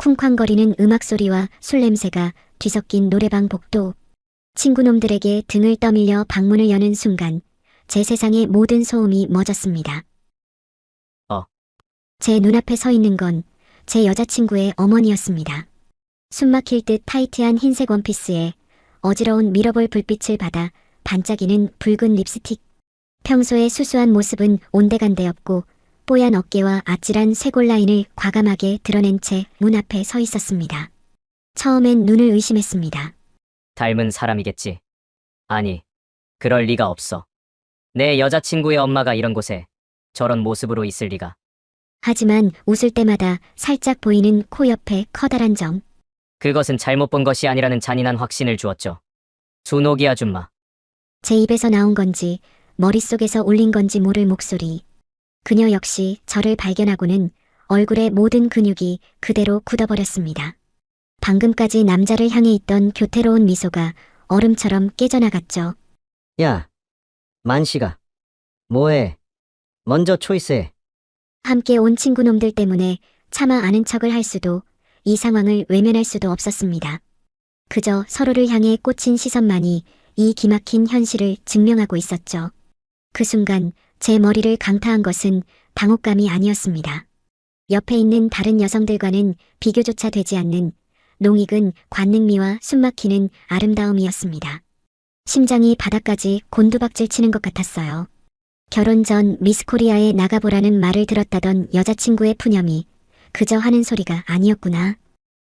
쿵쾅거리는 음악 소리와 술 냄새가 뒤섞인 노래방 복도. 친구놈들에게 등을 떠밀려 방문을 여는 순간 제 세상의 모든 소음이 멎었습니다. 어. 제 눈앞에 서 있는 건 제 여자친구의 어머니였습니다. 숨막힐 듯 타이트한 흰색 원피스에 어지러운 미러볼 불빛을 받아 반짝이는 붉은 립스틱. 평소의 수수한 모습은 온데간데없고 뽀얀 어깨와 아찔한 쇄골 라인을 과감하게 드러낸 채 문 앞에 서 있었습니다. 처음엔 눈을 의심했습니다. 닮은 사람이겠지. 아니, 그럴 리가 없어. 내 여자친구의 엄마가 이런 곳에 저런 모습으로 있을 리가. 하지만 웃을 때마다 살짝 보이는 코 옆에 커다란 점. 그것은 잘못 본 것이 아니라는 잔인한 확신을 주었죠. 준옥이 아줌마. 제 입에서 나온 건지 머릿속에서 울린 건지 모를 목소리. 그녀 역시 저를 발견하고는 얼굴의 모든 근육이 그대로 굳어버렸습니다. 방금까지 남자를 향해 있던 교태로운 미소가 얼음처럼 깨져나갔죠. 야, 만식아. 뭐해? 먼저 초이스해. 함께 온 친구놈들 때문에 차마 아는 척을 할 수도 이 상황을 외면할 수도 없었습니다. 그저 서로를 향해 꽂힌 시선만이 이 기막힌 현실을 증명하고 있었죠. 그 순간 제 머리를 강타한 것은 당혹감이 아니었습니다. 옆에 있는 다른 여성들과는 비교조차 되지 않는 농익은 관능미와 숨막히는 아름다움이었습니다. 심장이 바닥까지 곤두박질 치는 것 같았어요. 결혼 전 미스코리아에 나가보라는 말을 들었다던 여자친구의 푸념이 그저 하는 소리가 아니었구나.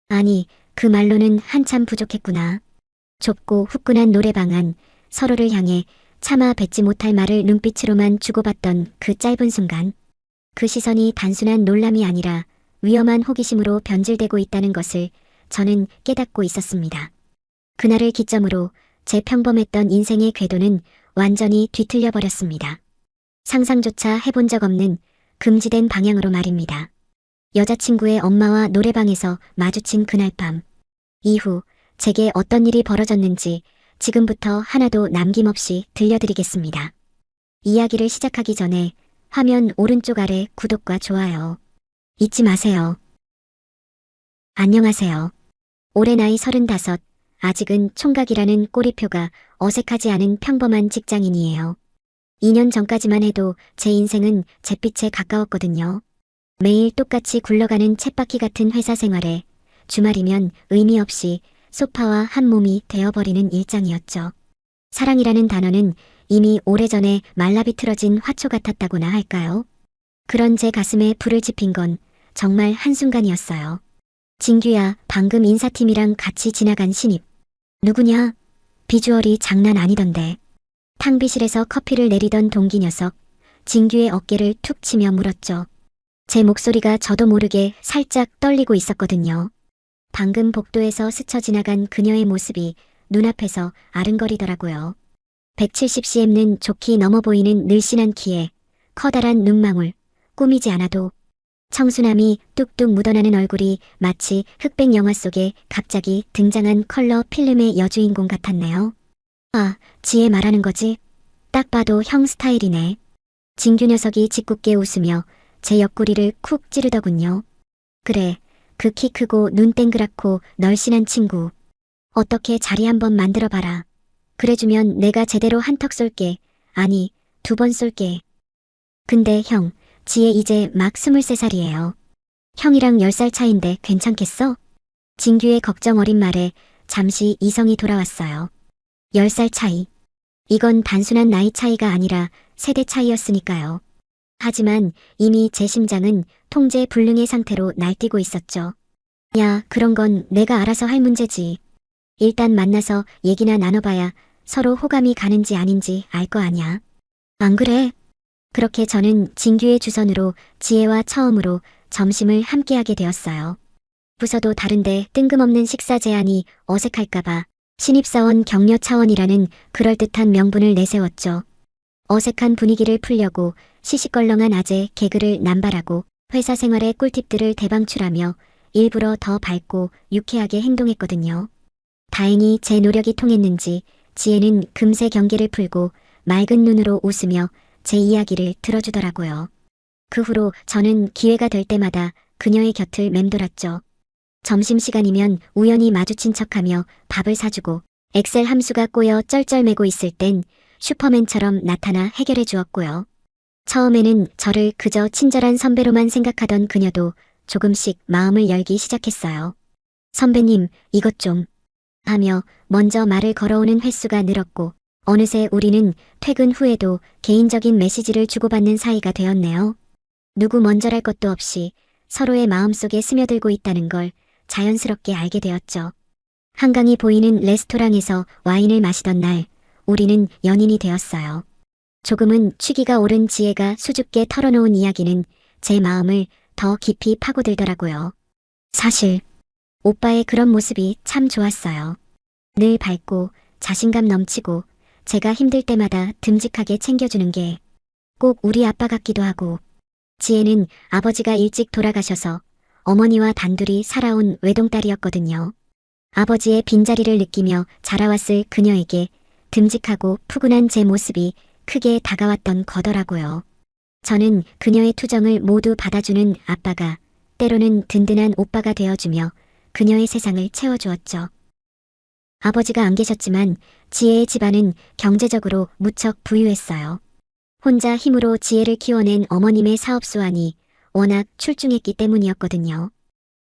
아니, 그 말로는 한참 부족했구나. 좁고 후끈한 노래방 안 서로를 향해 차마 뱉지 못할 말을 눈빛으로만 주고받던 그 짧은 순간. 그 시선이 단순한 놀람이 아니라 위험한 호기심으로 변질되고 있다는 것을 저는 깨닫고 있었습니다. 그날을 기점으로 제 평범했던 인생의 궤도는 완전히 뒤틀려 버렸습니다. 상상조차 해본 적 없는 금지된 방향으로 말입니다. 여자친구의 엄마와 노래방에서 마주친 그날 밤. 이후 제게 어떤 일이 벌어졌는지 지금부터 하나도 남김없이 들려드리겠습니다. 이야기를 시작하기 전에 화면 오른쪽 아래 구독과 좋아요 잊지 마세요. 안녕하세요. 올해 나이 35, 아직은 총각이라는 꼬리표가 어색하지 않은 평범한 직장인이에요. 2년 전까지만 해도 제 인생은 잿빛에 가까웠거든요. 매일 똑같이 굴러가는 쳇바퀴 같은 회사 생활에 주말이면 의미 없이 소파와 한 몸이 되어버리는 일장이었죠. 사랑이라는 단어는 이미 오래전에 말라비틀어진 화초 같았다고나 할까요? 그런 제 가슴에 불을 지핀 건 정말 한순간이었어요. 진규야, 방금 인사팀이랑 같이 지나간 신입. 누구냐? 비주얼이 장난 아니던데. 탕비실에서 커피를 내리던 동기 녀석, 진규의 어깨를 툭 치며 물었죠. 제 목소리가 저도 모르게 살짝 떨리고 있었거든요. 방금 복도에서 스쳐 지나간 그녀의 모습이 눈앞에서 아른거리더라고요. 170cm는 좋게 넘어 보이는 늘씬한 키에 커다란 눈망울, 꾸미지 않아도 청순함이 뚝뚝 묻어나는 얼굴이 마치 흑백 영화 속에 갑자기 등장한 컬러 필름의 여주인공 같았네요. 아, 지혜 말하는 거지? 딱 봐도 형 스타일이네. 진규 녀석이 짓궂게 웃으며 제 옆구리를 쿡 찌르더군요. 그래, 그 키 크고 눈 땡그랗고 널씬한 친구. 어떻게 자리 한번 만들어봐라. 그래주면 내가 제대로 한턱 쏠게. 아니, 2번 쏠게. 근데 형, 지혜 이제 막 23살이에요. 형이랑 10살 차인데 괜찮겠어? 진규의 걱정 어린 말에 잠시 이성이 돌아왔어요. 10살 차이. 이건 단순한 나이 차이가 아니라 세대 차이였으니까요. 하지만 이미 제 심장은 통제 불능의 상태로 날뛰고 있었죠. 야, 그런 건 내가 알아서 할 문제지. 일단 만나서 얘기나 나눠봐야 서로 호감이 가는지 아닌지 알 거 아냐. 안 그래? 그렇게 저는 진규의 주선으로 지혜와 처음으로 점심을 함께하게 되었어요. 부서도 다른데 뜬금없는 식사 제안이 어색할까봐 신입사원 격려 차원이라는 그럴듯한 명분을 내세웠죠. 어색한 분위기를 풀려고 시시껄렁한 아재 개그를 남발하고 회사 생활의 꿀팁들을 대방출하며 일부러 더 밝고 유쾌하게 행동했거든요. 다행히 제 노력이 통했는지 지혜는 금세 경계를 풀고 맑은 눈으로 웃으며 제 이야기를 들어주더라고요. 그 후로 저는 기회가 될 때마다 그녀의 곁을 맴돌았죠. 점심시간이면 우연히 마주친 척하며 밥을 사주고 엑셀 함수가 꼬여 쩔쩔매고 있을 땐 슈퍼맨처럼 나타나 해결해 주었고요. 처음에는 저를 그저 친절한 선배로만 생각하던 그녀도 조금씩 마음을 열기 시작했어요. 선배님, 이것 좀 하며 먼저 말을 걸어오는 횟수가 늘었고 어느새 우리는 퇴근 후에도 개인적인 메시지를 주고받는 사이가 되었네요. 누구 먼저랄 것도 없이 서로의 마음속에 스며들고 있다는 걸 자연스럽게 알게 되었죠. 한강이 보이는 레스토랑에서 와인을 마시던 날, 우리는 연인이 되었어요. 조금은 취기가 오른 지혜가 수줍게 털어놓은 이야기는 제 마음을 더 깊이 파고들더라고요. 사실 오빠의 그런 모습이 참 좋았어요. 늘 밝고 자신감 넘치고 제가 힘들 때마다 듬직하게 챙겨주는 게 꼭 우리 아빠 같기도 하고, 지혜는 아버지가 일찍 돌아가셔서 어머니와 단둘이 살아온 외동딸이었거든요. 아버지의 빈자리를 느끼며 자라왔을 그녀에게 듬직하고 푸근한 제 모습이 크게 다가왔던 거더라고요. 저는 그녀의 투정을 모두 받아주는 아빠가, 때로는 든든한 오빠가 되어주며 그녀의 세상을 채워주었죠. 아버지가 안 계셨지만 지혜의 집안은 경제적으로 무척 부유했어요. 혼자 힘으로 지혜를 키워낸 어머님의 사업 수완이 워낙 출중했기 때문이었거든요.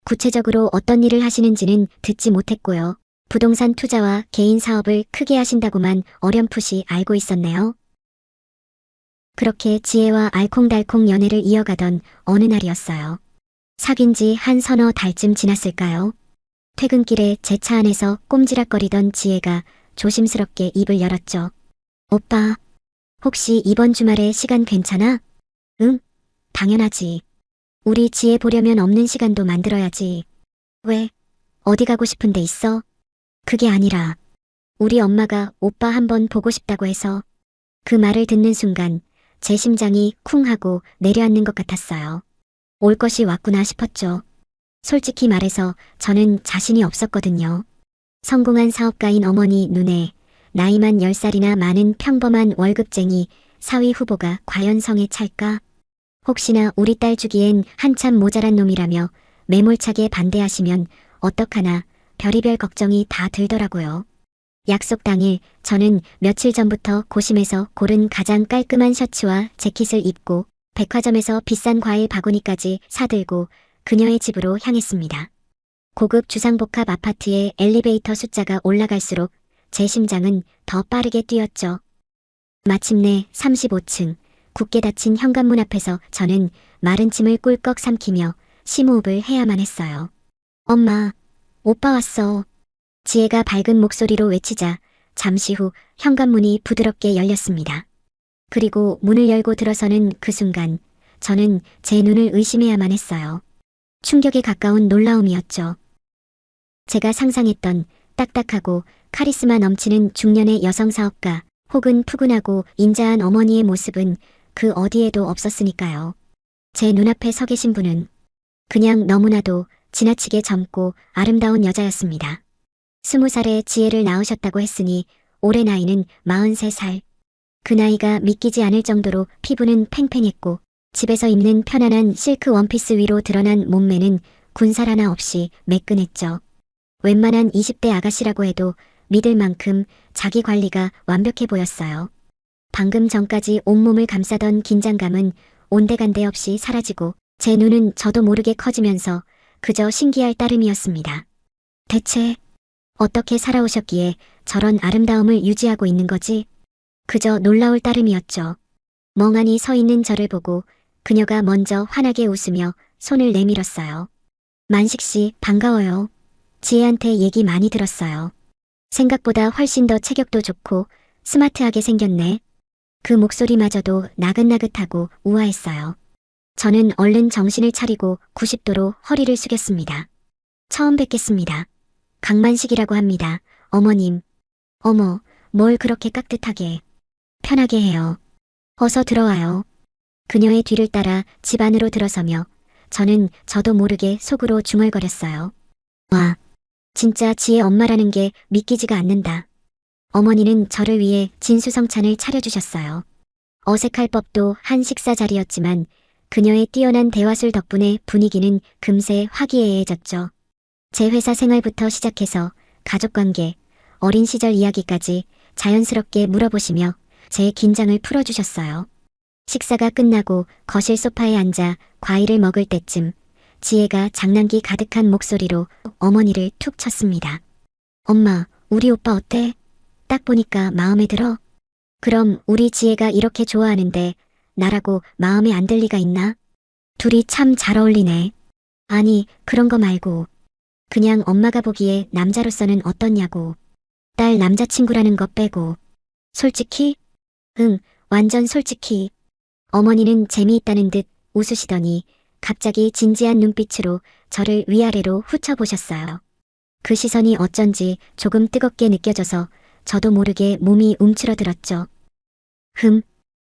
구체적으로 어떤 일을 하시는지는 듣지 못했고요. 부동산 투자와 개인 사업을 크게 하신다고만 어렴풋이 알고 있었네요. 그렇게 지혜와 알콩달콩 연애를 이어가던 어느 날이었어요. 사귄 지 한 서너 달쯤 지났을까요? 퇴근길에 제 차 안에서 꼼지락거리던 지혜가 조심스럽게 입을 열었죠. 오빠, 혹시 이번 주말에 시간 괜찮아? 응, 당연하지. 우리 지혜 보려면 없는 시간도 만들어야지. 왜? 어디 가고 싶은 데 있어? 그게 아니라 우리 엄마가 오빠 한번 보고 싶다고 해서. 그 말을 듣는 순간 제 심장이 쿵 하고 내려앉는 것 같았어요. 올 것이 왔구나 싶었죠. 솔직히 말해서 저는 자신이 없었거든요. 성공한 사업가인 어머니 눈에 나이만 10살이나 많은 평범한 월급쟁이 사위 후보가 과연 성에 찰까? 혹시나 우리 딸 주기엔 한참 모자란 놈이라며 매몰차게 반대하시면 어떡하나 별의별 걱정이 다 들더라고요. 약속 당일 저는 며칠 전부터 고심해서 고른 가장 깔끔한 셔츠와 재킷을 입고 백화점에서 비싼 과일 바구니까지 사들고 그녀의 집으로 향했습니다. 고급 주상복합 아파트의 엘리베이터 숫자가 올라갈수록 제 심장은 더 빠르게 뛰었죠. 마침내 35층 굳게 닫힌 현관문 앞에서 저는 마른 침을 꿀꺽 삼키며 심호흡을 해야만 했어요. 엄마, 오빠 왔어. 지혜가 밝은 목소리로 외치자 잠시 후 현관문이 부드럽게 열렸습니다. 그리고 문을 열고 들어서는 그 순간 저는 제 눈을 의심해야만 했어요. 충격에 가까운 놀라움이었죠. 제가 상상했던 딱딱하고 카리스마 넘치는 중년의 여성 사업가 혹은 푸근하고 인자한 어머니의 모습은 그 어디에도 없었으니까요. 제 눈앞에 서 계신 분은 그냥 너무나도 지나치게 젊고 아름다운 여자였습니다. 20살에 지혜를 낳으셨다고 했으니 올해 나이는 43살. 그 나이가 믿기지 않을 정도로 피부는 팽팽했고 집에서 입는 편안한 실크 원피스 위로 드러난 몸매는 군살 하나 없이 매끈했죠. 웬만한 20대 아가씨라고 해도 믿을 만큼 자기 관리가 완벽해 보였어요. 방금 전까지 온몸을 감싸던 긴장감은 온데간데 없이 사라지고 제 눈은 저도 모르게 커지면서 그저 신기할 따름이었습니다. 대체 어떻게 살아오셨기에 저런 아름다움을 유지하고 있는 거지? 그저 놀라울 따름이었죠. 멍하니 서 있는 저를 보고 그녀가 먼저 환하게 웃으며 손을 내밀었어요. 만식 씨, 반가워요. 지혜한테 얘기 많이 들었어요. 생각보다 훨씬 더 체격도 좋고 스마트하게 생겼네. 그 목소리마저도 나긋나긋하고 우아했어요. 저는 얼른 정신을 차리고 90도로 허리를 숙였습니다. 처음 뵙겠습니다. 강만식이라고 합니다. 어머님. 어머, 뭘 그렇게 깍듯하게. 편하게 해요. 어서 들어와요. 그녀의 뒤를 따라 집 안으로 들어서며 저는 저도 모르게 속으로 중얼거렸어요. 와, 진짜 지혜 엄마라는 게 믿기지가 않는다. 어머니는 저를 위해 진수성찬을 차려주셨어요. 어색할 법도 한 식사 자리였지만 그녀의 뛰어난 대화술 덕분에 분위기는 금세 화기애애해졌죠. 제 회사 생활부터 시작해서 가족관계, 어린 시절 이야기까지 자연스럽게 물어보시며 제 긴장을 풀어주셨어요. 식사가 끝나고 거실 소파에 앉아 과일을 먹을 때쯤 지혜가 장난기 가득한 목소리로 어머니를 툭 쳤습니다. 엄마, 우리 오빠 어때? 딱 보니까 마음에 들어? 그럼 우리 지혜가 이렇게 좋아하는데 나라고 마음에 안 들 리가 있나? 둘이 참 잘 어울리네. 아니, 그런 거 말고. 그냥 엄마가 보기에 남자로서는 어떻냐고. 딸 남자친구라는 거 빼고. 솔직히? 응, 완전 솔직히. 어머니는 재미있다는 듯 웃으시더니 갑자기 진지한 눈빛으로 저를 위아래로 훑어보셨어요. 그 시선이 어쩐지 조금 뜨겁게 느껴져서 저도 모르게 몸이 움츠러들었죠.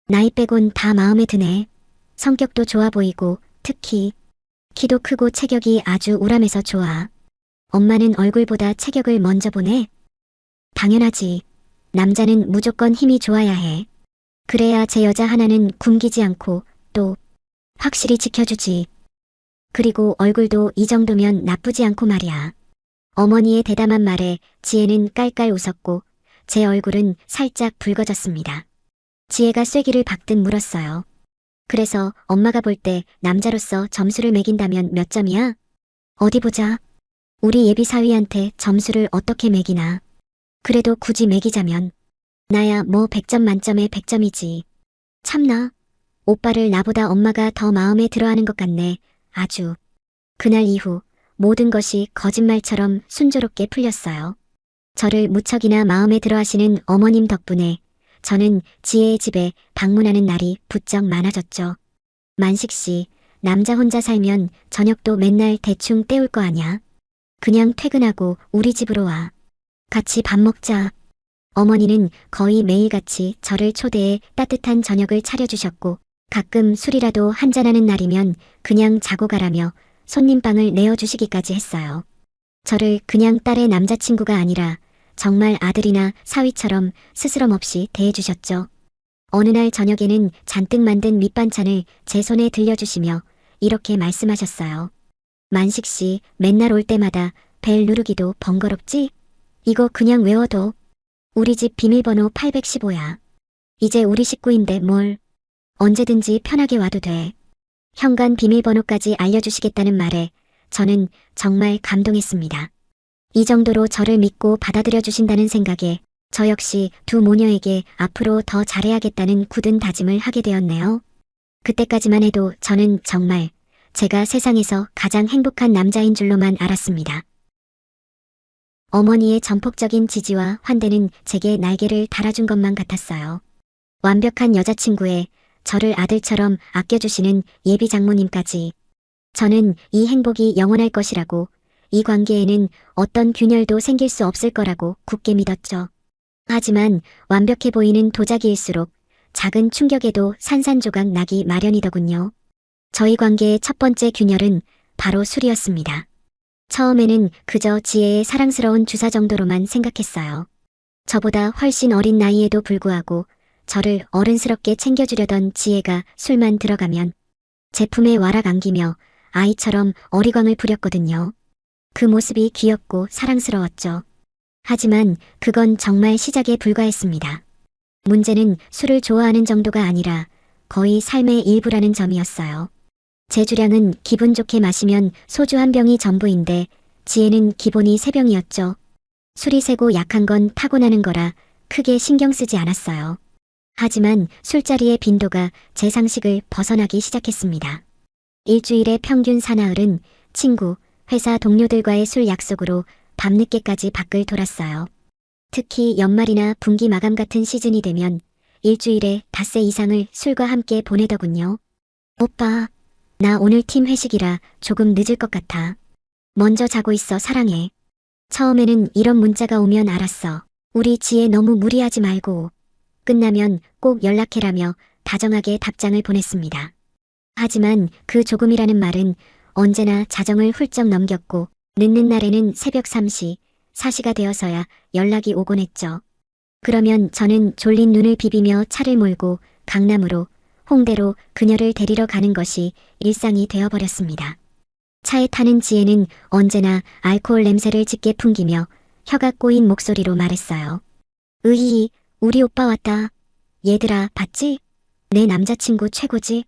나이 빼곤 다 마음에 드네. 성격도 좋아 보이고 특히 키도 크고 체격이 아주 우람해서 좋아. 엄마는 얼굴보다 체격을 먼저 보네. 당연하지. 남자는 무조건 힘이 좋아야 해. 그래야 제 여자 하나는 굶기지 않고 또 확실히 지켜주지. 그리고 얼굴도 이 정도면 나쁘지 않고 말이야. 어머니의 대담한 말에 지혜는 깔깔 웃었고 제 얼굴은 살짝 붉어졌습니다. 지혜가 쐐기를 박듯 물었어요. 그래서 엄마가 볼 때 남자로서 점수를 매긴다면 몇 점이야? 어디 보자. 우리 예비 사위한테 점수를 어떻게 매기나. 그래도 굳이 매기자면 나야 뭐 100점 만점에 100점이지. 참나. 오빠를 나보다 엄마가 더 마음에 들어하는 것 같네. 아주. 그날 이후 모든 것이 거짓말처럼 순조롭게 풀렸어요. 저를 무척이나 마음에 들어하시는 어머님 덕분에 저는 지혜의 집에 방문하는 날이 부쩍 많아졌죠. 만식 씨, 남자 혼자 살면 저녁도 맨날 대충 때울 거 아냐? 그냥 퇴근하고 우리 집으로 와. 같이 밥 먹자. 어머니는 거의 매일같이 저를 초대해 따뜻한 저녁을 차려주셨고 가끔 술이라도 한잔하는 날이면 그냥 자고 가라며 손님방을 내어주시기까지 했어요. 저를 그냥 딸의 남자친구가 아니라 정말 아들이나 사위처럼 스스럼 없이 대해주셨죠. 어느 날 저녁에는 잔뜩 만든 밑반찬을 제 손에 들려주시며 이렇게 말씀하셨어요. 만식 씨, 맨날 올 때마다 벨 누르기도 번거롭지? 이거 그냥 외워둬. 우리 집 비밀번호 815야. 이제 우리 식구인데 뭘. 언제든지 편하게 와도 돼. 현관 비밀번호까지 알려주시겠다는 말에 저는 정말 감동했습니다. 이 정도로 저를 믿고 받아들여 주신다는 생각에 저 역시 두 모녀에게 앞으로 더 잘해야겠다는 굳은 다짐을 하게 되었네요. 그때까지만 해도 저는 정말 제가 세상에서 가장 행복한 남자인 줄로만 알았습니다. 어머니의 전폭적인 지지와 환대는 제게 날개를 달아준 것만 같았어요. 완벽한 여자친구에 저를 아들처럼 아껴주시는 예비 장모님까지. 저는 이 행복이 영원할 것이라고, 이 관계에는 어떤 균열도 생길 수 없을 거라고 굳게 믿었죠. 하지만 완벽해 보이는 도자기일수록 작은 충격에도 산산조각 나기 마련이더군요. 저희 관계의 첫 번째 균열은 바로 술이었습니다. 처음에는 그저 지혜의 사랑스러운 주사 정도로만 생각했어요. 저보다 훨씬 어린 나이에도 불구하고 저를 어른스럽게 챙겨주려던 지혜가 술만 들어가면 제품에 와락 안기며 아이처럼 어리광을 부렸거든요. 그 모습이 귀엽고 사랑스러웠죠. 하지만 그건 정말 시작에 불과했습니다. 문제는 술을 좋아하는 정도가 아니라 거의 삶의 일부라는 점이었어요. 제 주량은 기분 좋게 마시면 소주 한 병이 전부인데 지혜는 기본이 3병이었죠. 술이 세고 약한 건 타고나는 거라 크게 신경 쓰지 않았어요. 하지만 술자리의 빈도가 제 상식을 벗어나기 시작했습니다. 일주일의 평균 사나흘은 친구, 회사 동료들과의 술 약속으로 밤늦게까지 밖을 돌았어요. 특히 연말이나 분기 마감 같은 시즌이 되면 일주일에 닷새 이상을 술과 함께 보내더군요. 오빠, 나 오늘 팀 회식이라 조금 늦을 것 같아. 먼저 자고 있어, 사랑해. 처음에는 이런 문자가 오면 알았어. 우리 지혜 너무 무리하지 말고. 끝나면 꼭 연락해라며 다정하게 답장을 보냈습니다. 하지만 그 조금이라는 말은 언제나 자정을 훌쩍 넘겼고 늦는 날에는 새벽 3시, 4시가 되어서야 연락이 오곤 했죠. 그러면 저는 졸린 눈을 비비며 차를 몰고 강남으로, 홍대로 그녀를 데리러 가는 것이 일상이 되어버렸습니다. 차에 타는 지혜는 언제나 알코올 냄새를 짙게 풍기며 혀가 꼬인 목소리로 말했어요. 으이, 우리 오빠 왔다. 얘들아, 봤지? 내 남자친구 최고지?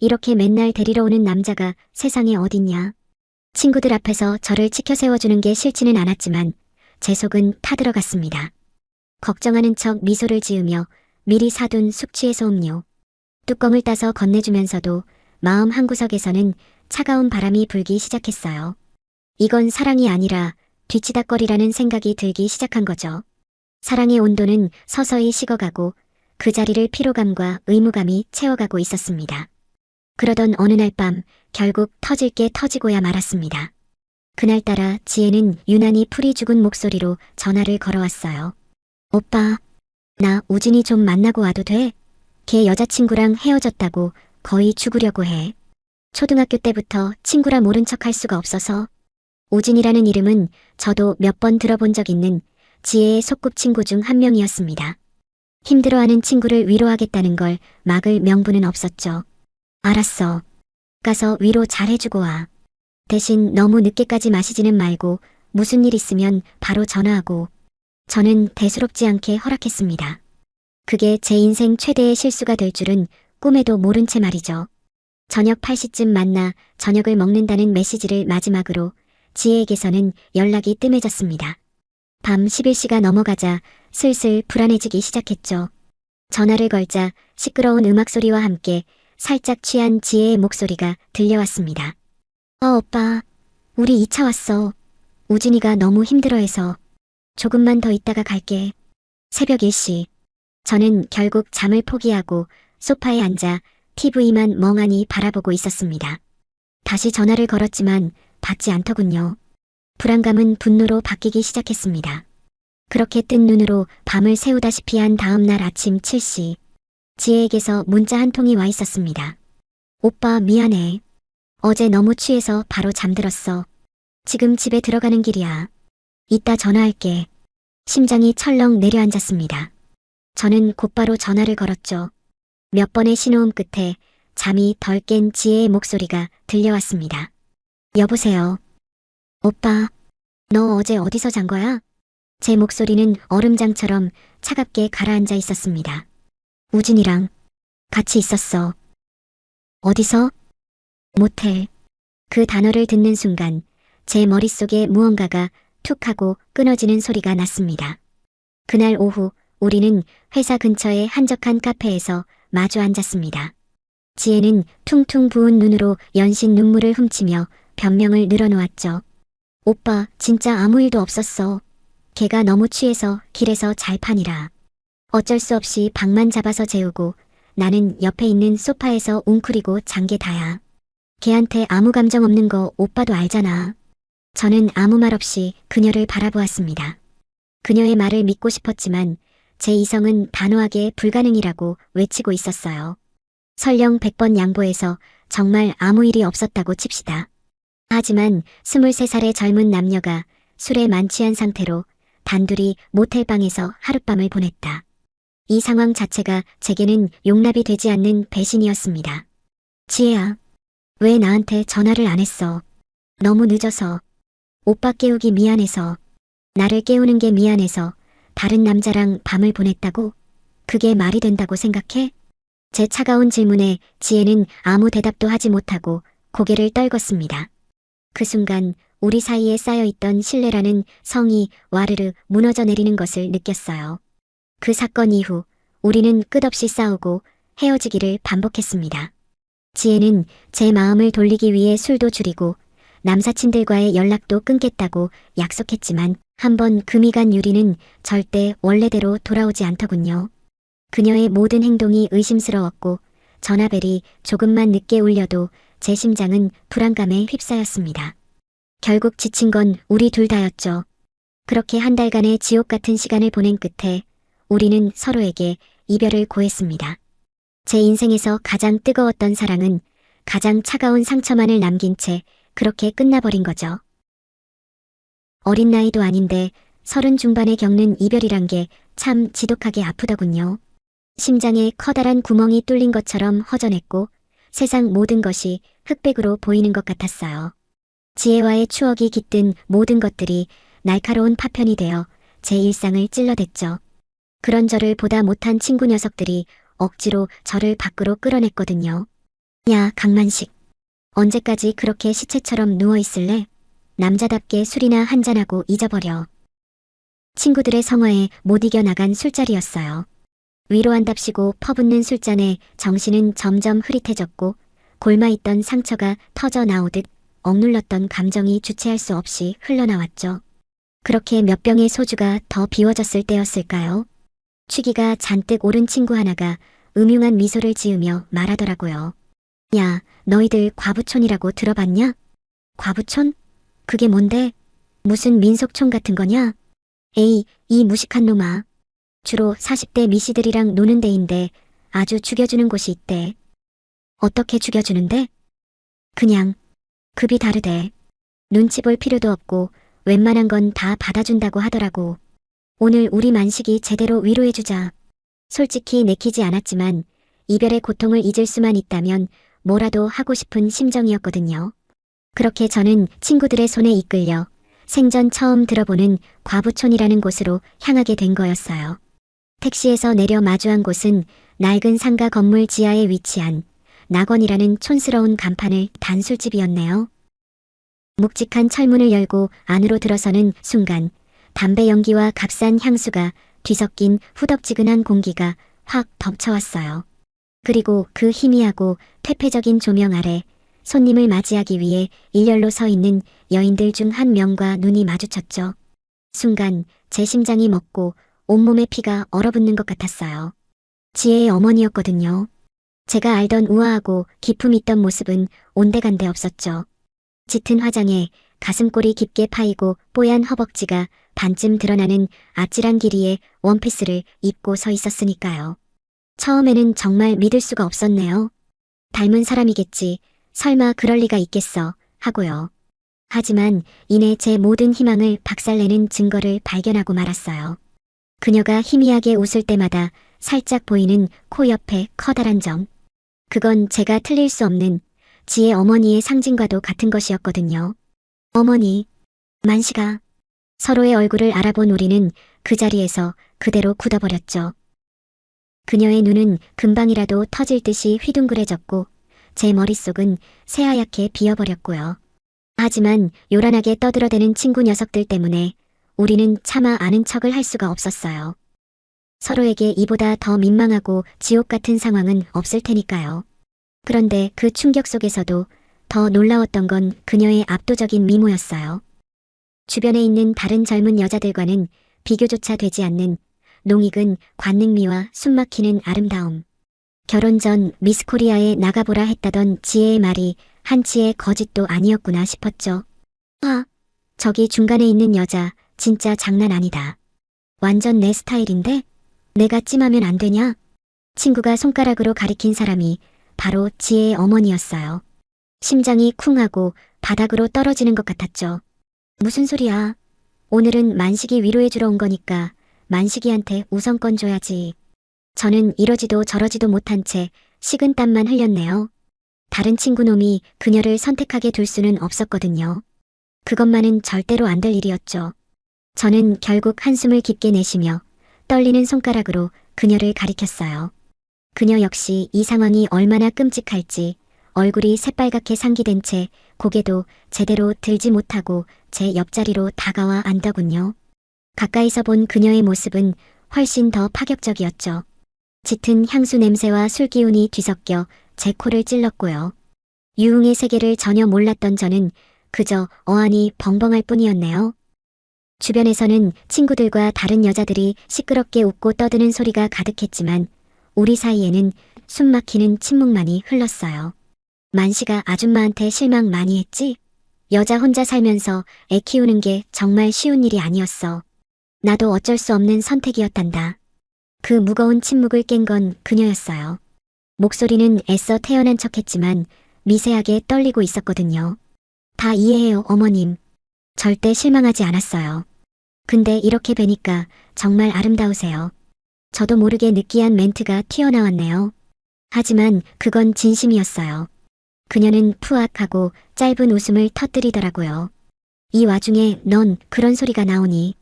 이렇게 맨날 데리러 오는 남자가 세상에 어딨냐. 친구들 앞에서 저를 치켜 세워주는 게 싫지는 않았지만 제 속은 타들어갔습니다. 걱정하는 척 미소를 지으며 미리 사둔 숙취해소 음료. 뚜껑을 따서 건네주면서도 마음 한구석에서는 차가운 바람이 불기 시작했어요. 이건 사랑이 아니라 뒤치다꺼리라는 생각이 들기 시작한 거죠. 사랑의 온도는 서서히 식어가고 그 자리를 피로감과 의무감이 채워가고 있었습니다. 그러던 어느 날 밤 결국 터질 게 터지고야 말았습니다. 그날따라 지혜는 유난히 풀이 죽은 목소리로 전화를 걸어왔어요. 오빠, 나 우진이 좀 만나고 와도 돼? 걔 여자친구랑 헤어졌다고 거의 죽으려고 해. 초등학교 때부터 친구라 모른 척 할 수가 없어서. 우진이라는 이름은 저도 몇 번 들어본 적 있는 지혜의 소꿉친구 중 한 명이었습니다. 힘들어하는 친구를 위로하겠다는 걸 막을 명분은 없었죠. 알았어. 가서 위로 잘해주고 와. 대신 너무 늦게까지 마시지는 말고 무슨 일 있으면 바로 전화하고. 저는 대수롭지 않게 허락했습니다. 그게 제 인생 최대의 실수가 될 줄은 꿈에도 모른 채 말이죠. 저녁 8시쯤 만나 저녁을 먹는다는 메시지를 마지막으로 지혜에게서는 연락이 뜸해졌습니다. 밤 11시가 넘어가자 슬슬 불안해지기 시작했죠. 전화를 걸자 시끄러운 음악 소리와 함께 살짝 취한 지혜의 목소리가 들려왔습니다. 오빠, 우리 2차 왔어. 우진이가 너무 힘들어해서 조금만 더 있다가 갈게. 새벽 1시. 저는 결국 잠을 포기하고 소파에 앉아 TV만 멍하니 바라보고 있었습니다. 다시 전화를 걸었지만 받지 않더군요. 불안감은 분노로 바뀌기 시작했습니다. 그렇게 뜬 눈으로 밤을 새우다시피 한 다음 날 아침 7시. 지혜에게서 문자 한 통이 와 있었습니다. 오빠 미안해. 어제 너무 취해서 바로 잠들었어. 지금 집에 들어가는 길이야. 이따 전화할게. 심장이 철렁 내려앉았습니다. 저는 곧바로 전화를 걸었죠. 몇 번의 신호음 끝에 잠이 덜 깬 지혜의 목소리가 들려왔습니다. 여보세요. 오빠, 너 어제 어디서 잔 거야? 제 목소리는 얼음장처럼 차갑게 가라앉아 있었습니다. 우진이랑 같이 있었어. 어디서? 모텔. 그 단어를 듣는 순간 제 머릿속에 무언가가 툭 하고 끊어지는 소리가 났습니다. 그날 오후 우리는 회사 근처의 한적한 카페에서 마주 앉았습니다. 지혜는 퉁퉁 부은 눈으로 연신 눈물을 훔치며 변명을 늘어놓았죠. 오빠, 진짜 아무 일도 없었어. 걔가 너무 취해서 길에서 잘판이라. 어쩔 수 없이 방만 잡아서 재우고 나는 옆에 있는 소파에서 웅크리고 잔 게 다야. 걔한테 아무 감정 없는 거 오빠도 알잖아. 저는 아무 말 없이 그녀를 바라보았습니다. 그녀의 말을 믿고 싶었지만 제 이성은 단호하게 불가능이라고 외치고 있었어요. 설령 100번 양보해서 정말 아무 일이 없었다고 칩시다. 하지만 23살의 젊은 남녀가 술에 만취한 상태로 단둘이 모텔방에서 하룻밤을 보냈다. 이 상황 자체가 제게는 용납이 되지 않는 배신이었습니다. 지혜야, 왜 나한테 전화를 안 했어? 너무 늦어서. 오빠 깨우기 미안해서. 나를 깨우는 게 미안해서 다른 남자랑 밤을 보냈다고? 그게 말이 된다고 생각해? 제 차가운 질문에 지혜는 아무 대답도 하지 못하고 고개를 떨궜습니다. 그 순간 우리 사이에 쌓여있던 신뢰라는 성이 와르르 무너져 내리는 것을 느꼈어요. 그 사건 이후 우리는 끝없이 싸우고 헤어지기를 반복했습니다. 지혜는 제 마음을 돌리기 위해 술도 줄이고 남사친들과의 연락도 끊겠다고 약속했지만 한번 금이 간 유리는 절대 원래대로 돌아오지 않더군요. 그녀의 모든 행동이 의심스러웠고 전화벨이 조금만 늦게 울려도 제 심장은 불안감에 휩싸였습니다. 결국 지친 건 우리 둘 다였죠. 그렇게 한 달간의 지옥 같은 시간을 보낸 끝에 우리는 서로에게 이별을 고했습니다. 제 인생에서 가장 뜨거웠던 사랑은 가장 차가운 상처만을 남긴 채 그렇게 끝나버린 거죠. 어린 나이도 아닌데 30 중반에 겪는 이별이란 게 참 지독하게 아프더군요. 심장에 커다란 구멍이 뚫린 것처럼 허전했고 세상 모든 것이 흑백으로 보이는 것 같았어요. 지혜와의 추억이 깃든 모든 것들이 날카로운 파편이 되어 제 일상을 찔러댔죠. 그런 저를 보다 못한 친구 녀석들이 억지로 저를 밖으로 끌어냈거든요. 야, 강만식. 언제까지 그렇게 시체처럼 누워있을래? 남자답게 술이나 한잔하고 잊어버려. 친구들의 성화에 못 이겨나간 술자리였어요. 위로한답시고 퍼붓는 술잔에 정신은 점점 흐릿해졌고 골마있던 상처가 터져 나오듯 억눌렀던 감정이 주체할 수 없이 흘러나왔죠. 그렇게 몇 병의 소주가 더 비워졌을 때였을까요? 취기가 잔뜩 오른 친구 하나가 음흉한 미소를 지으며 말하더라고요. 야, 너희들 과부촌이라고 들어봤냐? 과부촌? 그게 뭔데? 무슨 민속촌 같은 거냐? 에이, 이 무식한 놈아. 주로 40대 미씨들이랑 노는 데인데 아주 죽여주는 곳이 있대. 어떻게 죽여주는데? 그냥 급이 다르대. 눈치 볼 필요도 없고 웬만한 건 다 받아준다고 하더라고. 오늘 우리 만식이 제대로 위로해주자. 솔직히 내키지 않았지만 이별의 고통을 잊을 수만 있다면 뭐라도 하고 싶은 심정이었거든요. 그렇게 저는 친구들의 손에 이끌려 생전 처음 들어보는 과부촌이라는 곳으로 향하게 된 거였어요. 택시에서 내려 마주한 곳은 낡은 상가 건물 지하에 위치한 낙원이라는 촌스러운 간판을 단술집이었네요. 묵직한 철문을 열고 안으로 들어서는 순간 담배 연기와 값싼 향수가 뒤섞인 후덥지근한 공기가 확 덮쳐왔어요. 그리고 그 희미하고 퇴폐적인 조명 아래 손님을 맞이하기 위해 일렬로 서 있는 여인들 중 한 명과 눈이 마주쳤죠. 순간 제 심장이 멎고 온몸에 피가 얼어붙는 것 같았어요. 지혜의 어머니였거든요. 제가 알던 우아하고 기품 있던 모습은 온데간데 없었죠. 짙은 화장에 가슴골이 깊게 파이고 뽀얀 허벅지가 반쯤 드러나는 아찔한 길이의 원피스를 입고 서 있었으니까요. 처음에는 정말 믿을 수가 없었네요. 닮은 사람이겠지. 설마 그럴 리가 있겠어. 하고요. 하지만 이내 제 모든 희망을 박살내는 증거를 발견하고 말았어요. 그녀가 희미하게 웃을 때마다 살짝 보이는 코 옆에 커다란 점. 그건 제가 틀릴 수 없는 지혜 어머니의 상징과도 같은 것이었거든요. 어머니, 만식아. 서로의 얼굴을 알아본 우리는 그 자리에서 그대로 굳어버렸죠. 그녀의 눈은 금방이라도 터질 듯이 휘둥그레졌고 제 머릿속은 새하얗게 비어버렸고요. 하지만 요란하게 떠들어대는 친구 녀석들 때문에 우리는 차마 아는 척을 할 수가 없었어요. 서로에게 이보다 더 민망하고 지옥 같은 상황은 없을 테니까요. 그런데 그 충격 속에서도 더 놀라웠던 건 그녀의 압도적인 미모였어요. 주변에 있는 다른 젊은 여자들과는 비교조차 되지 않는 농익은 관능미와 숨막히는 아름다움. 결혼 전 미스코리아에 나가보라 했다던 지혜의 말이 한치의 거짓도 아니었구나 싶었죠. 아, 저기 중간에 있는 여자 진짜 장난 아니다. 완전 내 스타일인데? 내가 찜하면 안 되냐? 친구가 손가락으로 가리킨 사람이 바로 지혜의 어머니였어요. 심장이 쿵하고 바닥으로 떨어지는 것 같았죠. 무슨 소리야. 오늘은 만식이 위로해주러 온 거니까 만식이한테 우선권 줘야지. 저는 이러지도 저러지도 못한 채 식은 땀만 흘렸네요. 다른 친구 놈이 그녀를 선택하게 둘 수는 없었거든요. 그것만은 절대로 안 될 일이었죠. 저는 결국 한숨을 깊게 내쉬며 떨리는 손가락으로 그녀를 가리켰어요. 그녀 역시 이 상황이 얼마나 끔찍할지 얼굴이 새빨갛게 상기된 채 고개도 제대로 들지 못하고 제 옆자리로 다가와 앉더군요. 가까이서 본 그녀의 모습은 훨씬 더 파격적이었죠. 짙은 향수 냄새와 술 기운이 뒤섞여 제 코를 찔렀고요. 유흥의 세계를 전혀 몰랐던 저는 그저 어안이 벙벙할 뿐이었네요. 주변에서는 친구들과 다른 여자들이 시끄럽게 웃고 떠드는 소리가 가득했지만 우리 사이에는 숨막히는 침묵만이 흘렀어요. 만식아 아줌마한테 실망 많이 했지? 여자 혼자 살면서 애 키우는 게 정말 쉬운 일이 아니었어. 나도 어쩔 수 없는 선택이었단다. 그 무거운 침묵을 깬 건 그녀였어요. 목소리는 애써 태연한 척했지만 미세하게 떨리고 있었거든요. 다 이해해요, 어머님. 절대 실망하지 않았어요. 근데 이렇게 뵈니까 정말 아름다우세요. 저도 모르게 느끼한 멘트가 튀어나왔네요. 하지만 그건 진심이었어요. 그녀는 푸악하고 짧은 웃음을 터뜨리더라고요. 이 와중에 넌 그런 소리가 나오니?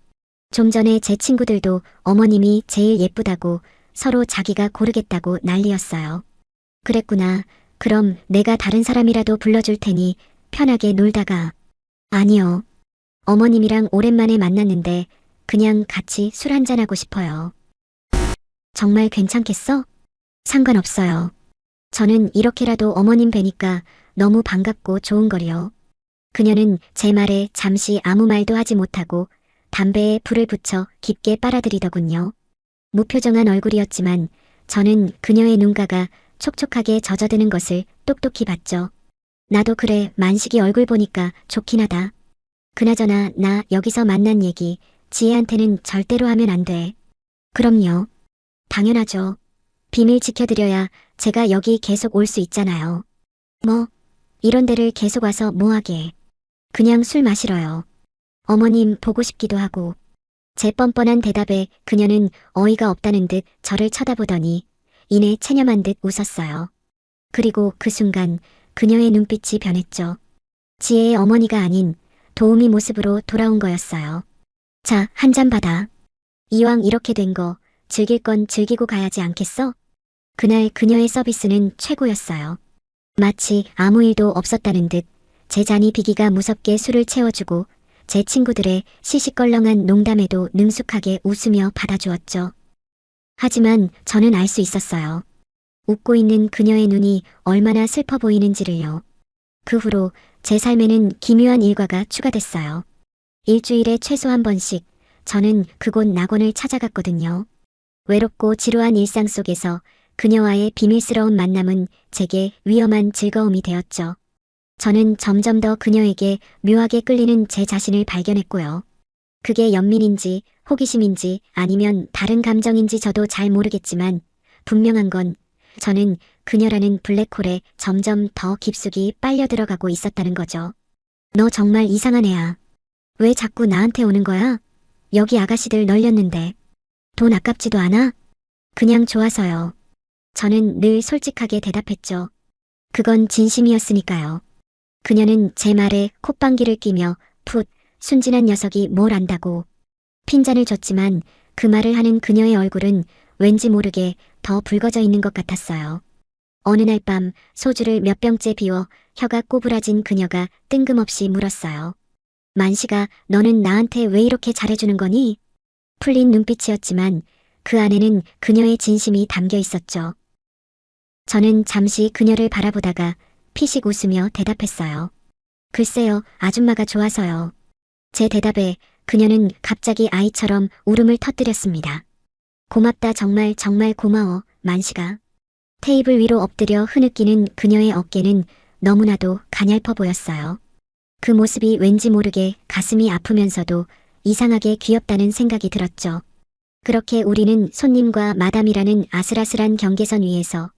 좀 전에 제 친구들도 어머님이 제일 예쁘다고 서로 자기가 고르겠다고 난리였어요. 그랬구나. 그럼 내가 다른 사람이라도 불러줄 테니 편하게 놀다가. 아니요. 어머님이랑 오랜만에 만났는데 그냥 같이 술 한잔하고 싶어요. 정말 괜찮겠어? 상관없어요. 저는 이렇게라도 어머님 뵈니까 너무 반갑고 좋은걸요. 그녀는 제 말에 잠시 아무 말도 하지 못하고 담배에 불을 붙여 깊게 빨아들이더군요. 무표정한 얼굴이었지만 저는 그녀의 눈가가 촉촉하게 젖어드는 것을 똑똑히 봤죠. 나도 그래, 만식이 얼굴 보니까 좋긴 하다. 그나저나 나 여기서 만난 얘기 지혜한테는 절대로 하면 안 돼. 그럼요. 당연하죠. 비밀 지켜드려야 제가 여기 계속 올 수 있잖아요. 뭐, 이런 데를 계속 와서 뭐하게. 그냥 술 마시러요. 어머님 보고 싶기도 하고. 제 뻔뻔한 대답에 그녀는 어이가 없다는 듯 저를 쳐다보더니 이내 체념한 듯 웃었어요. 그리고 그 순간 그녀의 눈빛이 변했죠. 지혜의 어머니가 아닌 도우미 모습으로 돌아온 거였어요. 자, 한 잔 받아. 이왕 이렇게 된 거 즐길 건 즐기고 가야지 않겠어? 그날 그녀의 서비스는 최고였어요. 마치 아무 일도 없었다는 듯 제 잔이 비기가 무섭게 술을 채워주고 제 친구들의 시시껄렁한 농담에도 능숙하게 웃으며 받아주었죠. 하지만 저는 알 수 있었어요. 웃고 있는 그녀의 눈이 얼마나 슬퍼 보이는지를요. 그 후로 제 삶에는 기묘한 일과가 추가됐어요. 일주일에 최소 한 번씩 저는 그곳 낙원을 찾아갔거든요. 외롭고 지루한 일상 속에서 그녀와의 비밀스러운 만남은 제게 위험한 즐거움이 되었죠. 저는 점점 더 그녀에게 묘하게 끌리는 제 자신을 발견했고요. 그게 연민인지 호기심인지 아니면 다른 감정인지 저도 잘 모르겠지만 분명한 건 저는 그녀라는 블랙홀에 점점 더 깊숙이 빨려 들어가고 있었다는 거죠. 너 정말 이상한 애야. 왜 자꾸 나한테 오는 거야? 여기 아가씨들 널렸는데. 돈 아깝지도 않아? 그냥 좋아서요. 저는 늘 솔직하게 대답했죠. 그건 진심이었으니까요. 그녀는 제 말에 콧방귀를 뀌며 풋, 순진한 녀석이 뭘 안다고. 핀잔을 줬지만 그 말을 하는 그녀의 얼굴은 왠지 모르게 더 붉어져 있는 것 같았어요. 어느 날 밤 소주를 몇 병째 비워 혀가 꼬부라진 그녀가 뜬금없이 물었어요. 만식아, 너는 나한테 왜 이렇게 잘해주는 거니? 풀린 눈빛이었지만 그 안에는 그녀의 진심이 담겨 있었죠. 저는 잠시 그녀를 바라보다가 피식 웃으며 대답했어요. 글쎄요, 아줌마가 좋아서요. 제 대답에 그녀는 갑자기 아이처럼 울음을 터뜨렸습니다. 고맙다, 정말 정말 고마워, 만식아. 테이블 위로 엎드려 흐느끼는 그녀의 어깨는 너무나도 가냘퍼 보였어요. 그 모습이 왠지 모르게 가슴이 아프면서도 이상하게 귀엽다는 생각이 들었죠. 그렇게 우리는 손님과 마담이라는 아슬아슬한 경계선 위에서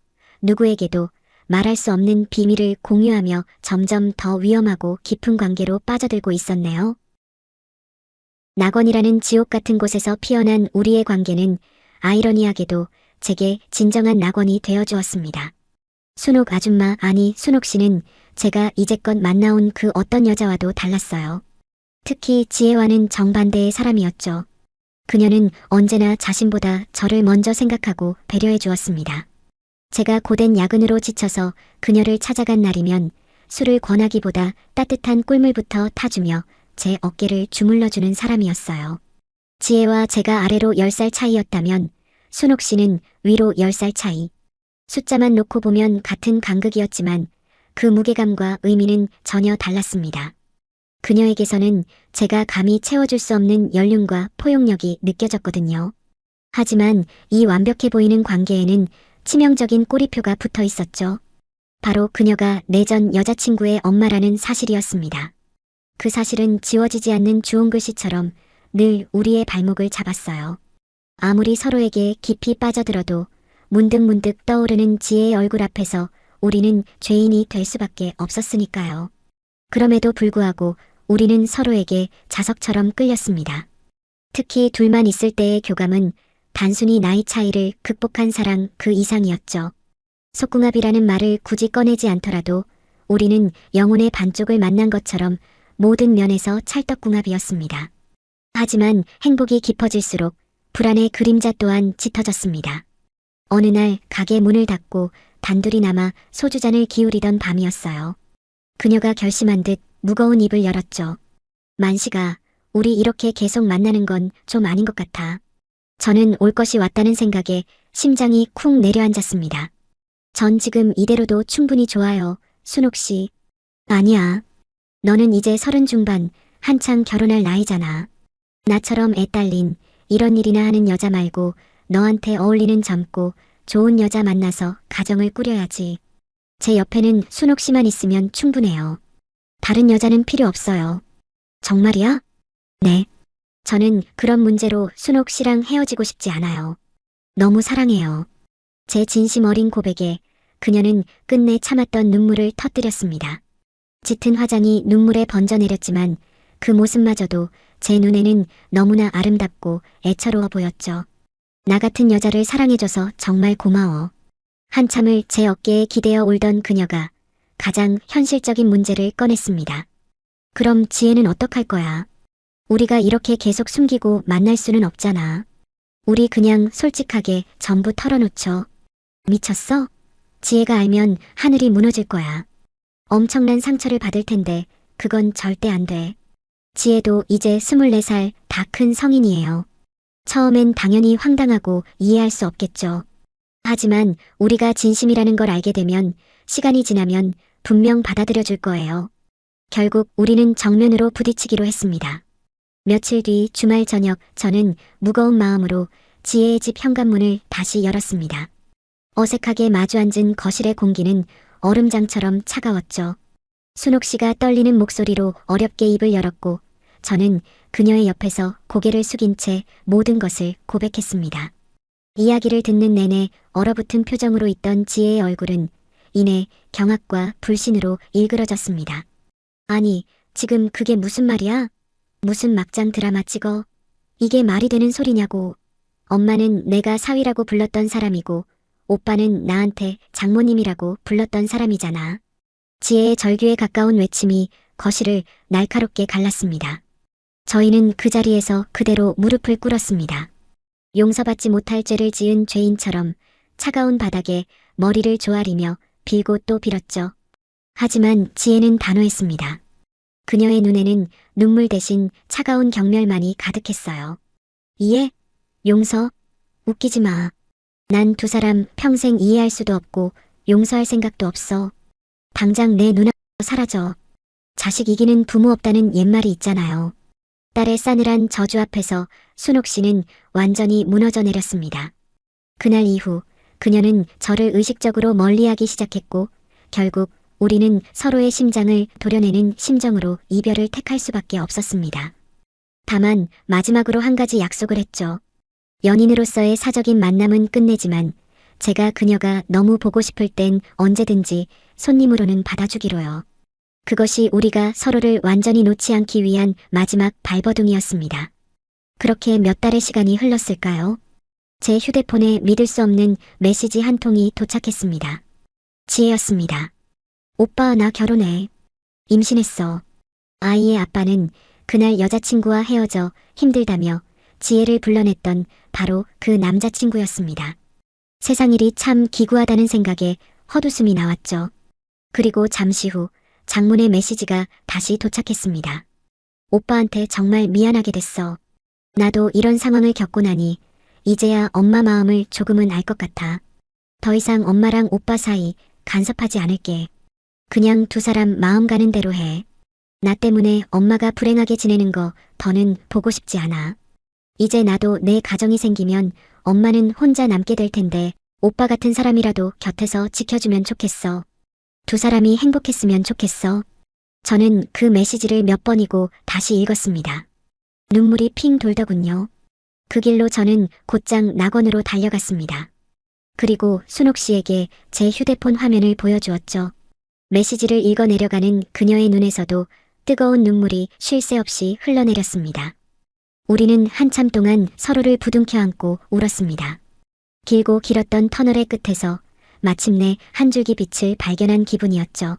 누구에게도 말할 수 없는 비밀을 공유하며 점점 더 위험하고 깊은 관계로 빠져들고 있었네요. 낙원이라는 지옥 같은 곳에서 피어난 우리의 관계는 아이러니하게도 제게 진정한 낙원이 되어주었습니다. 순옥 아줌마, 아니 순옥 씨는 제가 이제껏 만나온 그 어떤 여자와도 달랐어요. 특히 지혜와는 정반대의 사람이었죠. 그녀는 언제나 자신보다 저를 먼저 생각하고 배려해 주었습니다. 제가 고된 야근으로 지쳐서 그녀를 찾아간 날이면 술을 권하기보다 따뜻한 꿀물부터 타주며 제 어깨를 주물러주는 사람이었어요. 지혜와 제가 아래로 10살 차이였다면 순옥 씨는 위로 10살 차이. 숫자만 놓고 보면 같은 간극이었지만 그 무게감과 의미는 전혀 달랐습니다. 그녀에게서는 제가 감히 채워줄 수 없는 연륜과 포용력이 느껴졌거든요. 하지만 이 완벽해 보이는 관계에는 치명적인 꼬리표가 붙어 있었죠. 바로 그녀가 내 전 여자친구의 엄마라는 사실이었습니다. 그 사실은 지워지지 않는 주홍 글씨처럼 늘 우리의 발목을 잡았어요. 아무리 서로에게 깊이 빠져들어도 문득문득 떠오르는 지혜의 얼굴 앞에서 우리는 죄인이 될 수밖에 없었으니까요. 그럼에도 불구하고 우리는 서로에게 자석처럼 끌렸습니다. 특히 둘만 있을 때의 교감은 단순히 나이 차이를 극복한 사랑 그 이상이었죠. 속궁합이라는 말을 굳이 꺼내지 않더라도 우리는 영혼의 반쪽을 만난 것처럼 모든 면에서 찰떡궁합이었습니다. 하지만 행복이 깊어질수록 불안의 그림자 또한 짙어졌습니다. 어느 날 가게 문을 닫고 단둘이 남아 소주잔을 기울이던 밤이었어요. 그녀가 결심한 듯 무거운 입을 열었죠. 만식아, 우리 이렇게 계속 만나는 건 좀 아닌 것 같아. 저는 올 것이 왔다는 생각에 심장이 쿵 내려앉았습니다. 전 지금 이대로도 충분히 좋아요, 순옥 씨. 아니야. 너는 이제 30 중반, 한창 결혼할 나이잖아. 나처럼 애 딸린 이런 일이나 하는 여자 말고 너한테 어울리는 젊고 좋은 여자 만나서 가정을 꾸려야지. 제 옆에는 순옥 씨만 있으면 충분해요. 다른 여자는 필요 없어요. 정말이야? 네. 저는 그런 문제로 순옥 씨랑 헤어지고 싶지 않아요. 너무 사랑해요. 제 진심 어린 고백에 그녀는 끝내 참았던 눈물을 터뜨렸습니다. 짙은 화장이 눈물에 번져내렸지만 그 모습마저도 제 눈에는 너무나 아름답고 애처로워 보였죠. 나 같은 여자를 사랑해줘서 정말 고마워. 한참을 제 어깨에 기대어 울던 그녀가 가장 현실적인 문제를 꺼냈습니다. 그럼 지혜는 어떡할 거야? 우리가 이렇게 계속 숨기고 만날 수는 없잖아. 우리 그냥 솔직하게 전부 털어놓죠. 미쳤어? 지혜가 알면 하늘이 무너질 거야. 엄청난 상처를 받을 텐데 그건 절대 안 돼. 지혜도 이제 24살 다 큰 성인이에요. 처음엔 당연히 황당하고 이해할 수 없겠죠. 하지만 우리가 진심이라는 걸 알게 되면 시간이 지나면 분명 받아들여 줄 거예요. 결국 우리는 정면으로 부딪히기로 했습니다. 며칠 뒤 주말 저녁 저는 무거운 마음으로 지혜의 집 현관문을 다시 열었습니다. 어색하게 마주 앉은 거실의 공기는 얼음장처럼 차가웠죠. 순옥 씨가 떨리는 목소리로 어렵게 입을 열었고 저는 그녀의 옆에서 고개를 숙인 채 모든 것을 고백했습니다. 이야기를 듣는 내내 얼어붙은 표정으로 있던 지혜의 얼굴은 이내 경악과 불신으로 일그러졌습니다. 아니, 지금 그게 무슨 말이야? 무슨 막장 드라마 찍어? 이게 말이 되는 소리냐고. 엄마는 내가 사위라고 불렀던 사람이고 오빠는 나한테 장모님이라고 불렀던 사람이잖아. 지혜의 절규에 가까운 외침이 거실을 날카롭게 갈랐습니다. 저희는 그 자리에서 그대로 무릎을 꿇었습니다. 용서받지 못할 죄를 지은 죄인처럼 차가운 바닥에 머리를 조아리며 빌고 또 빌었죠. 하지만 지혜는 단호했습니다. 그녀의 눈에는 눈물 대신 차가운 경멸만이 가득했어요. 이해? 용서? 웃기지 마. 난 두 사람 평생 이해할 수도 없고 용서할 생각도 없어. 당장 내 눈앞에서 사라져. 자식 이기는 부모 없다는 옛말이 있잖아요. 딸의 싸늘한 저주 앞에서 순옥 씨는 완전히 무너져 내렸습니다. 그날 이후 그녀는 저를 의식적으로 멀리하기 시작했고 결국 우리는 서로의 심장을 도려내는 심정으로 이별을 택할 수밖에 없었습니다. 다만 마지막으로 한 가지 약속을 했죠. 연인으로서의 사적인 만남은 끝내지만 제가 그녀가 너무 보고 싶을 땐 언제든지 손님으로는 받아주기로요. 그것이 우리가 서로를 완전히 놓지 않기 위한 마지막 발버둥이었습니다. 그렇게 몇 달의 시간이 흘렀을까요? 제 휴대폰에 믿을 수 없는 메시지 한 통이 도착했습니다. 지혜였습니다. 오빠 나 결혼해. 임신했어. 아이의 아빠는 그날 여자친구와 헤어져 힘들다며 지혜를 불러냈던 바로 그 남자친구였습니다. 세상일이 참 기구하다는 생각에 헛웃음이 나왔죠. 그리고 잠시 후 장문의 메시지가 다시 도착했습니다. 오빠한테 정말 미안하게 됐어. 나도 이런 상황을 겪고 나니 이제야 엄마 마음을 조금은 알 것 같아. 더 이상 엄마랑 오빠 사이 간섭하지 않을게. 그냥 두 사람 마음 가는 대로 해. 나 때문에 엄마가 불행하게 지내는 거 더는 보고 싶지 않아. 이제 나도 내 가정이 생기면 엄마는 혼자 남게 될 텐데 오빠 같은 사람이라도 곁에서 지켜주면 좋겠어. 두 사람이 행복했으면 좋겠어. 저는 그 메시지를 몇 번이고 다시 읽었습니다. 눈물이 핑 돌더군요. 그 길로 저는 곧장 낙원으로 달려갔습니다. 그리고 순옥 씨에게 제 휴대폰 화면을 보여주었죠. 메시지를 읽어 내려가는 그녀의 눈에서도 뜨거운 눈물이 쉴 새 없이 흘러내렸습니다. 우리는 한참 동안 서로를 부둥켜 안고 울었습니다. 길고 길었던 터널의 끝에서 마침내 한 줄기 빛을 발견한 기분이었죠.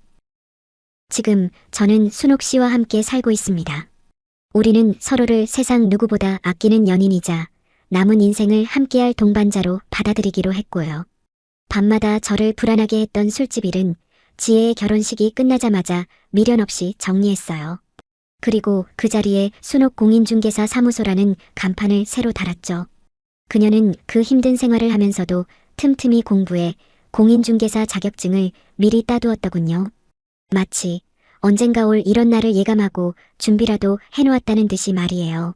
지금 저는 순옥 씨와 함께 살고 있습니다. 우리는 서로를 세상 누구보다 아끼는 연인이자 남은 인생을 함께할 동반자로 받아들이기로 했고요. 밤마다 저를 불안하게 했던 술집 일은 지혜의 결혼식이 끝나자마자 미련 없이 정리했어요. 그리고 그 자리에 순옥 공인중개사 사무소라는 간판을 새로 달았죠. 그녀는 그 힘든 생활을 하면서도 틈틈이 공부해 공인중개사 자격증을 미리 따두었더군요. 마치 언젠가 올 이런 날을 예감하고 준비라도 해놓았다는 듯이 말이에요.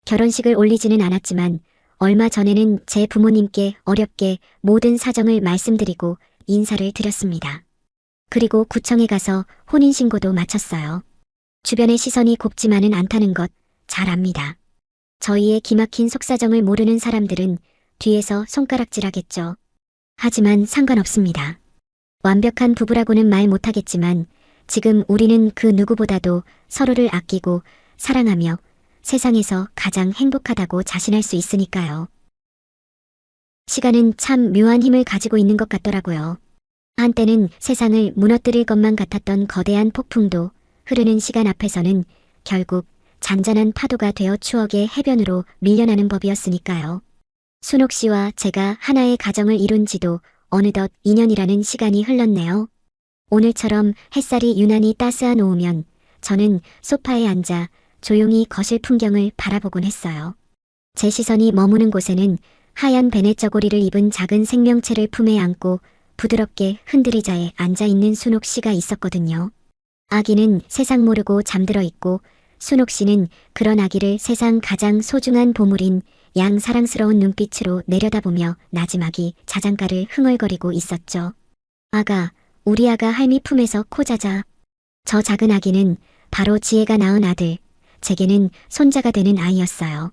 결혼식을 올리지는 않았지만 얼마 전에는 제 부모님께 어렵게 모든 사정을 말씀드리고 인사를 드렸습니다. 그리고 구청에 가서 혼인신고도 마쳤어요. 주변의 시선이 곱지만은 않다는 것 잘 압니다. 저희의 기막힌 속사정을 모르는 사람들은 뒤에서 손가락질하겠죠. 하지만 상관없습니다. 완벽한 부부라고는 말 못하겠지만 지금 우리는 그 누구보다도 서로를 아끼고 사랑하며 세상에서 가장 행복하다고 자신할 수 있으니까요. 시간은 참 묘한 힘을 가지고 있는 것 같더라고요. 한때는 세상을 무너뜨릴 것만 같았던 거대한 폭풍도 흐르는 시간 앞에서는 결국 잔잔한 파도가 되어 추억의 해변으로 밀려나는 법이었으니까요. 순옥 씨와 제가 하나의 가정을 이룬 지도 어느덧 2년이라는 시간이 흘렀네요. 오늘처럼 햇살이 유난히 따스한 오후면 저는 소파에 앉아 조용히 거실 풍경을 바라보곤 했어요. 제 시선이 머무는 곳에는 하얀 베네 저고리를 입은 작은 생명체를 품에 안고 부드럽게 흔들의자에 앉아있는 순옥 씨가 있었거든요. 아기는 세상 모르고 잠들어 있고 순옥 씨는 그런 아기를 세상 가장 소중한 보물인 양 사랑스러운 눈빛으로 내려다보며 나지막이 자장가를 흥얼거리고 있었죠. 아가, 우리 아가 할미 품에서 코 자자. 저 작은 아기는 바로 지혜가 낳은 아들, 제게는 손자가 되는 아이였어요.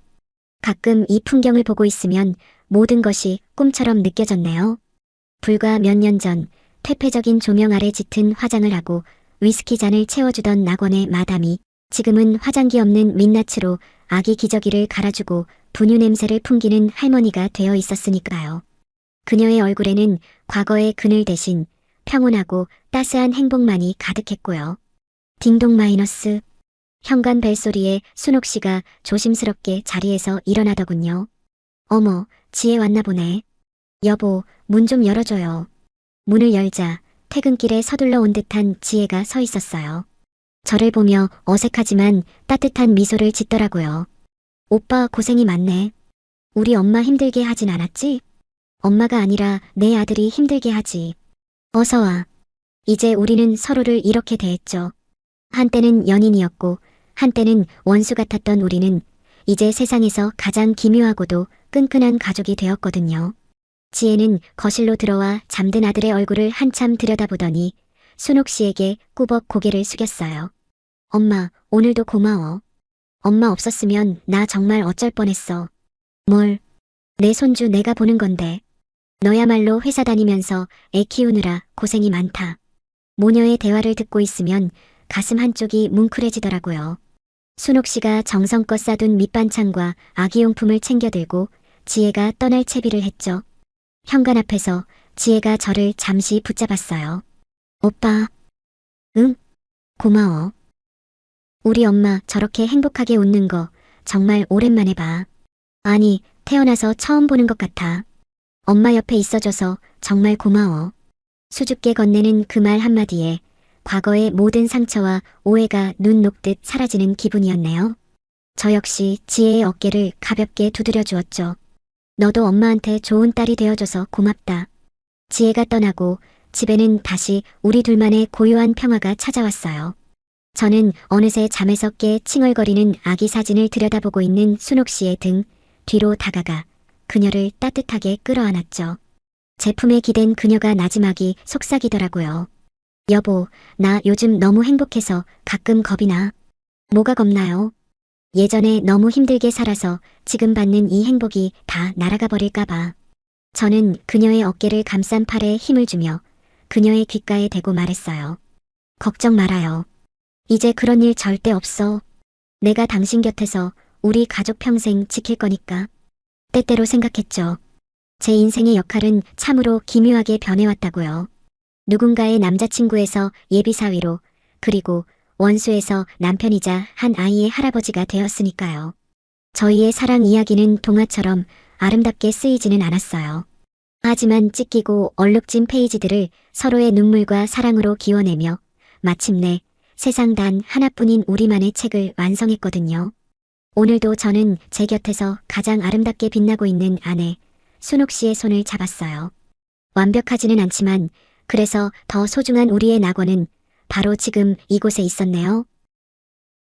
가끔 이 풍경을 보고 있으면 모든 것이 꿈처럼 느껴졌네요. 불과 몇 년 전 퇴폐적인 조명 아래 짙은 화장을 하고 위스키 잔을 채워주던 낙원의 마담이 지금은 화장기 없는 민낯으로 아기 기저귀를 갈아주고 분유 냄새를 풍기는 할머니가 되어 있었으니까요. 그녀의 얼굴에는 과거의 그늘 대신 평온하고 따스한 행복만이 가득했고요. 딩동 마이너스. 현관 벨소리에 순옥 씨가 조심스럽게 자리에서 일어나더군요. 어머, 지혜 왔나 보네. 여보, 문 좀 열어줘요. 문을 열자 퇴근길에 서둘러 온 듯한 지혜가 서 있었어요. 저를 보며 어색하지만 따뜻한 미소를 짓더라고요. 오빠 고생이 많네. 우리 엄마 힘들게 하진 않았지? 엄마가 아니라 내 아들이 힘들게 하지. 어서 와. 이제 우리는 서로를 이렇게 대했죠. 한때는 연인이었고 한때는 원수 같았던 우리는 이제 세상에서 가장 기묘하고도 끈끈한 가족이 되었거든요. 지혜는 거실로 들어와 잠든 아들의 얼굴을 한참 들여다보더니 순옥 씨에게 꾸벅 고개를 숙였어요. 엄마, 오늘도 고마워. 엄마 없었으면 나 정말 어쩔 뻔했어. 뭘? 내 손주 내가 보는 건데. 너야말로 회사 다니면서 애 키우느라 고생이 많다. 모녀의 대화를 듣고 있으면 가슴 한쪽이 뭉클해지더라고요. 순옥 씨가 정성껏 싸둔 밑반찬과 아기용품을 챙겨들고 지혜가 떠날 채비를 했죠. 현관 앞에서 지혜가 저를 잠시 붙잡았어요. 오빠. 응? 고마워. 우리 엄마 저렇게 행복하게 웃는 거 정말 오랜만에 봐. 아니, 태어나서 처음 보는 것 같아. 엄마 옆에 있어줘서 정말 고마워. 수줍게 건네는 그 말 한마디에 과거의 모든 상처와 오해가 눈 녹듯 사라지는 기분이었네요. 저 역시 지혜의 어깨를 가볍게 두드려 주었죠. 너도 엄마한테 좋은 딸이 되어줘서 고맙다. 지혜가 떠나고 집에는 다시 우리 둘만의 고요한 평화가 찾아왔어요. 저는 어느새 잠에서 깨 칭얼거리는 아기 사진을 들여다보고 있는 순옥 씨의 등 뒤로 다가가 그녀를 따뜻하게 끌어안았죠. 제품에 기댄 그녀가 나지막이 속삭이더라고요. 여보, 나 요즘 너무 행복해서 가끔 겁이 나. 뭐가 겁나요? 예전에 너무 힘들게 살아서 지금 받는 이 행복이 다 날아가 버릴까봐. 저는 그녀의 어깨를 감싼 팔에 힘을 주며 그녀의 귓가에 대고 말했어요. 걱정 말아요. 이제 그런 일 절대 없어. 내가 당신 곁에서 우리 가족 평생 지킬 거니까. 때때로 생각했죠. 제 인생의 역할은 참으로 기묘하게 변해왔다고요. 누군가의 남자친구에서 예비사위로, 그리고 원수에서 남편이자 한 아이의 할아버지가 되었으니까요. 저희의 사랑 이야기는 동화처럼 아름답게 쓰이지는 않았어요. 하지만 찢기고 얼룩진 페이지들을 서로의 눈물과 사랑으로 기워내며 마침내 세상 단 하나뿐인 우리만의 책을 완성했거든요. 오늘도 저는 제 곁에서 가장 아름답게 빛나고 있는 아내, 순옥 씨의 손을 잡았어요. 완벽하지는 않지만 그래서 더 소중한 우리의 낙원은 바로 지금 이곳에 있었네요.